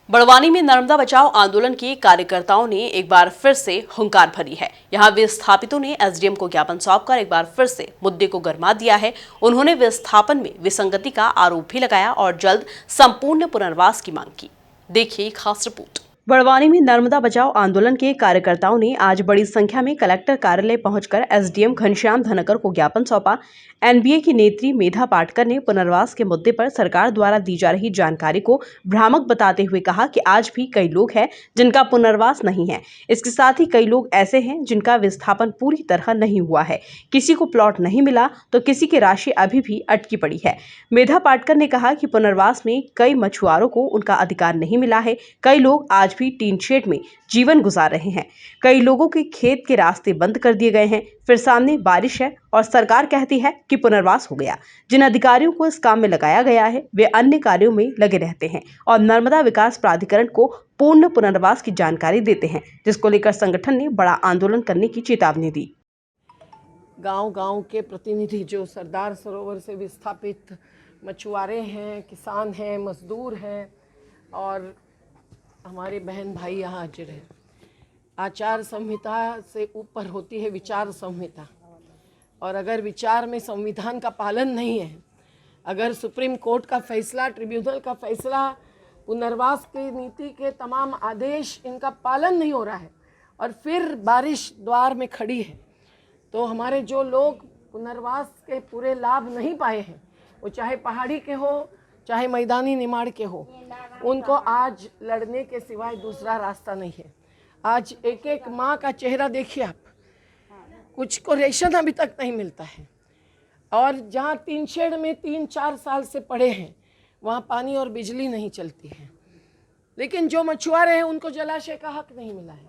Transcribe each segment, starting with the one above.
बड़वानी में नर्मदा बचाओ आंदोलन के कार्यकर्ताओं ने एक बार फिर से हुंकार भरी है। यहां विस्थापितों ने एसडीएम को ज्ञापन सौंपकर एक बार फिर से मुद्दे को गरमा दिया है। उन्होंने विस्थापन में विसंगति का आरोप भी लगाया और जल्द संपूर्ण पुनर्वास की मांग की। देखिए खास रिपोर्ट। बड़वानी में नर्मदा बचाओ आंदोलन के कार्यकर्ताओं ने आज बड़ी संख्या में कलेक्टर कार्यालय पहुंचकर एसडीएम घनश्याम धनकर को ज्ञापन सौंपा। एनबीए की नेत्री मेधा पाटकर ने पुनर्वास के मुद्दे पर सरकार द्वारा दी जा रही जानकारी को भ्रामक बताते हुए कहा कि आज भी कई लोग हैं जिनका पुनर्वास नहीं है। इसके साथ ही कई लोग ऐसे हैं जिनका विस्थापन पूरी तरह नहीं हुआ है। किसी को प्लॉट नहीं मिला तो किसी की राशि अभी भी अटकी पड़ी है। मेधा पाटकर ने कहा कि पुनर्वास में कई मछुआरों को उनका अधिकार नहीं मिला है। कई लोग आज भी टीन शेड में जीवन गुजार रहे हैं। कई लोगों के खेत के रास्ते बंद कर दिए गए हैं। फिर सामने बारिश है और सरकार कहती है कि पुनर्वास हो गया। जिन अधिकारियों को इस काम में लगाया गया है वे अन्य कार्यों में लगे रहते हैं और नर्मदा विकास प्राधिकरण को पूर्ण पुनर्वास की जानकारी देते हैं, जिसको लेकर संगठन ने बड़ा आंदोलन करने की चेतावनी दी। गांव-गांव के प्रतिनिधि जो सरदार सरोवर से विस्थापित मछुआरे हैं, किसान हैं, मजदूर हैं और हमारे बहन भाई यहाँ हाजिर हैं। आचार संहिता से ऊपर होती है विचार संहिता, और अगर विचार में संविधान का पालन नहीं है, अगर सुप्रीम कोर्ट का फैसला, ट्रिब्यूनल का फैसला, पुनर्वास की नीति के तमाम आदेश, इनका पालन नहीं हो रहा है और फिर बारिश द्वार में खड़ी है, तो हमारे जो लोग पुनर्वास के पूरे लाभ नहीं पाए हैं, वो चाहे पहाड़ी के हो चाहे मैदानी निमाड़ के हो, उनको आज लड़ने के सिवाय दूसरा रास्ता नहीं है। आज एक एक माँ का चेहरा देखिए आप, कुछ को रेशन अभी तक नहीं मिलता है और जहाँ टीन शेड में 3-4 साल से पड़े हैं वहाँ पानी और बिजली नहीं चलती है। लेकिन जो मछुआरे हैं उनको जलाशय का हक नहीं मिला है।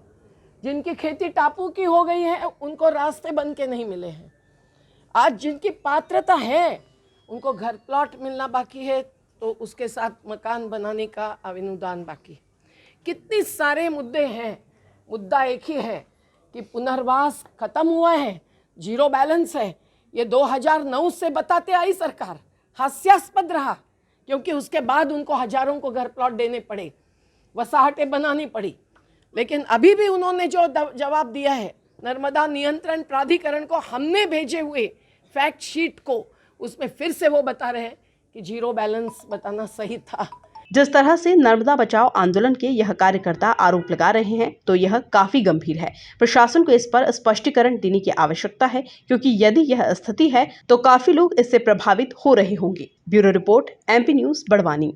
जिनकी खेती टापू की हो गई है उनको रास्ते बन के नहीं मिले हैं। आज जिनकी पात्रता है उनको घर प्लॉट मिलना बाकी है, तो उसके साथ मकान बनाने का अनुदान बाकी है। कितने सारे मुद्दे हैं, मुद्दा एक ही है कि पुनर्वास खत्म हुआ है, जीरो बैलेंस है। ये 2009 से बताते आई सरकार, हास्यास्पद रहा क्योंकि उसके बाद उनको हजारों को घर प्लॉट देने पड़े, वसाहटें बनानी पड़ी। लेकिन अभी भी उन्होंने जो जवाब दिया है, नर्मदा नियंत्रण प्राधिकरण को हमने भेजे हुए फैक्ट शीट को, उसमें फिर से वो बता रहे हैं कि जीरो बैलेंस बताना सही था। जिस तरह से नर्मदा बचाओ आंदोलन के यह कार्यकर्ता आरोप लगा रहे हैं तो यह काफी गंभीर है। प्रशासन को इस पर स्पष्टीकरण देने की आवश्यकता है, क्योंकि यदि यह स्थिति है तो काफी लोग इससे प्रभावित हो रहे होंगे। Bureau report, MP news, Barwani.